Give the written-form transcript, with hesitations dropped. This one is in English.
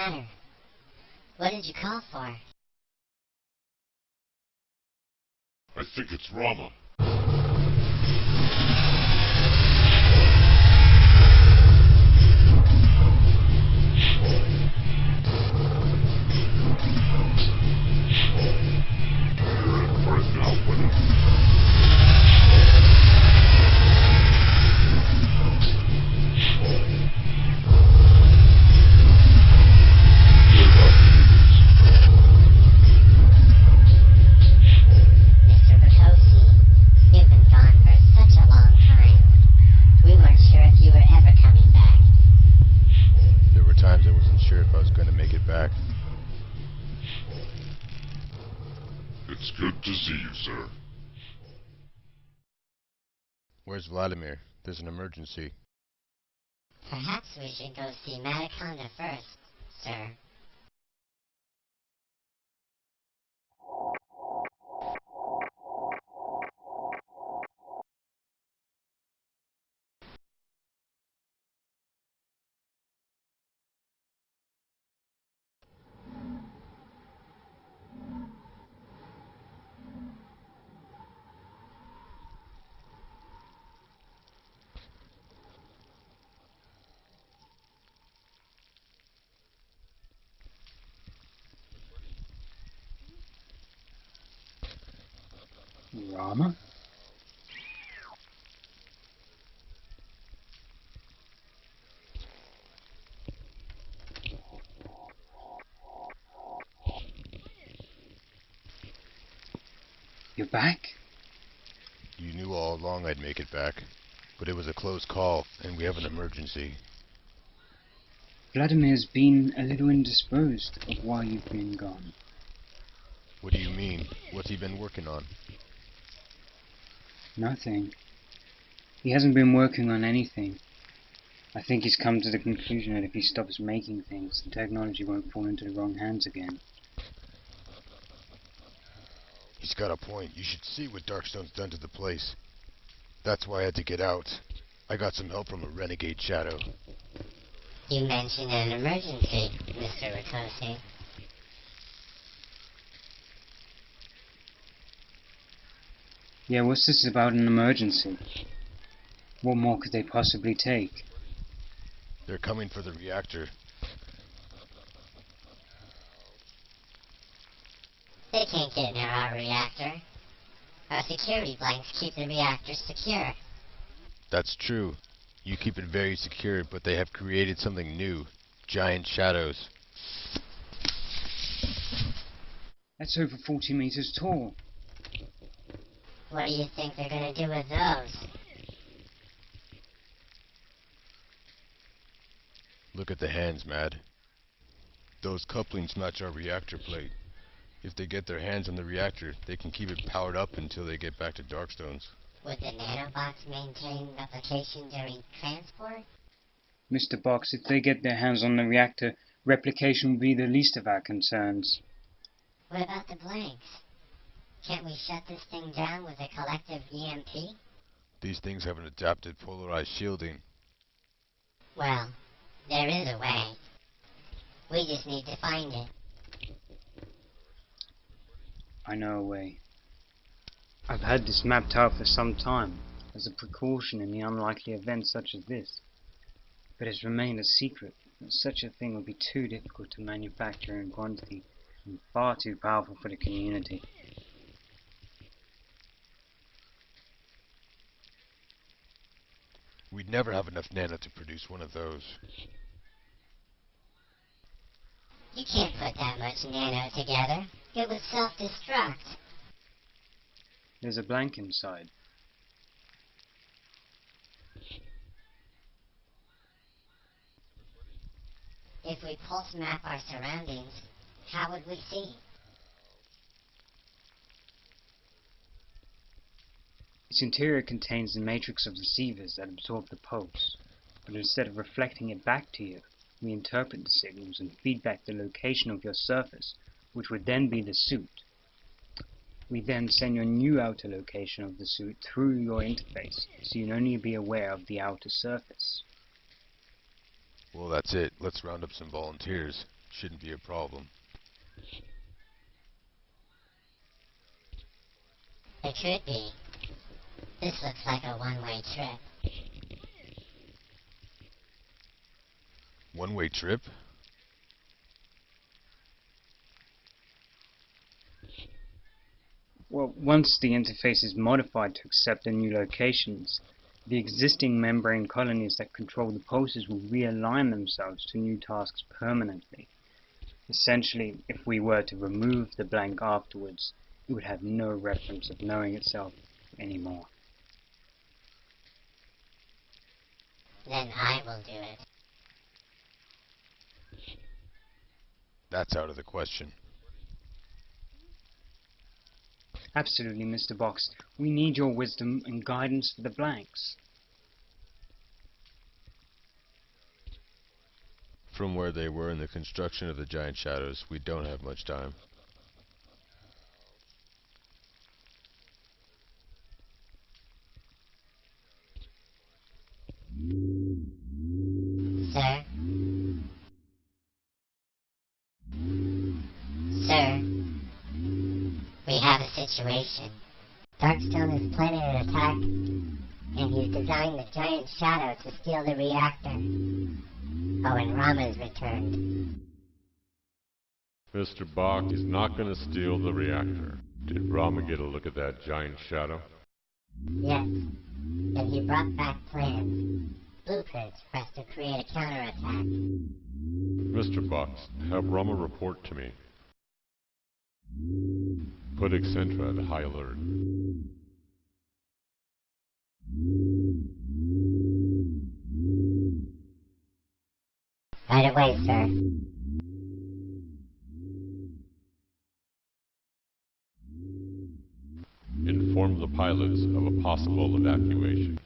matter? What did you call for? I think it's Rama. I wasn't sure if I was going to make it back. It's good to see you, sir. Where's Vladimir? There's an emergency. Perhaps we should go see Mataconda first, sir. Rama? You're back? You knew all along I'd make it back, but it was a close call, and we have an emergency. Vladimir's been a little indisposed of why you've been gone. What do you mean? What's he been working on? Nothing. He hasn't been working on anything. I think he's come to the conclusion that if he stops making things, the technology won't fall into the wrong hands again. He's got a point. You should see what Darkstone's done to the place. That's why I had to get out. I got some help from a renegade shadow. You mentioned an emergency, Mr. Rikosi. Yeah, what's this about an emergency? What more could they possibly take? They're coming for the reactor. They can't get near our reactor. Our security blanks keep the reactor secure. That's true. You keep it very secure, but they have created something new. Giant shadows. That's over 40 meters tall. What do you think they're gonna do with those? Look at the hands, Mad. Those couplings match our reactor plate. If they get their hands on the reactor, they can keep it powered up until they get back to Darkstones. Would the nanobots maintain replication during transport? Mr. Box, if they get their hands on the reactor, replication will be the least of our concerns. What about the blanks? Can't we shut this thing down with a collective EMP? These things have an adapted polarized shielding. Well, there is a way. We just need to find it. I know a way. I've had this mapped out for some time, as a precaution in the unlikely event such as this. But it's remained a secret, as such a thing would be too difficult to manufacture in quantity, and far too powerful for the community. We'd never have enough nano to produce one of those. You can't put that much nano together. It would self-destruct. There's a blank inside. If we pulse map our surroundings, how would we see? Its interior contains the matrix of receivers that absorb the pulse, but instead of reflecting it back to you, we interpret the signals and feed back the location of your surface, which would then be the suit. We then send your new outer location of the suit through your interface, so you'd only be aware of the outer surface. Well, that's it. Let's round up some volunteers. Shouldn't be a problem. It could be. This looks like a one-way trip. One-way trip? Well, once the interface is modified to accept the new locations, the existing membrane colonies that control the pulses will realign themselves to new tasks permanently. Essentially, if we were to remove the blank afterwards, it would have no reference of knowing itself anymore. Then I will do it. That's out of the question. Absolutely, Mr. Box. We need your wisdom and guidance for the blanks. From where they were in the construction of the giant shadows, we don't have much time. Sir? Sir? We have a situation. Darkstone is planning an attack, and he's designed the giant shadow to steal the reactor. Oh, and Rama's returned. Mr. Bach is not going to steal the reactor. Did Rama get a look at that giant shadow? Yes, and he brought back plans, blueprints for us to create a counterattack. Mr. Box, have Rama report to me. Put Xntra at high alert. Right away, sir. Inform the pilots of a possible evacuation.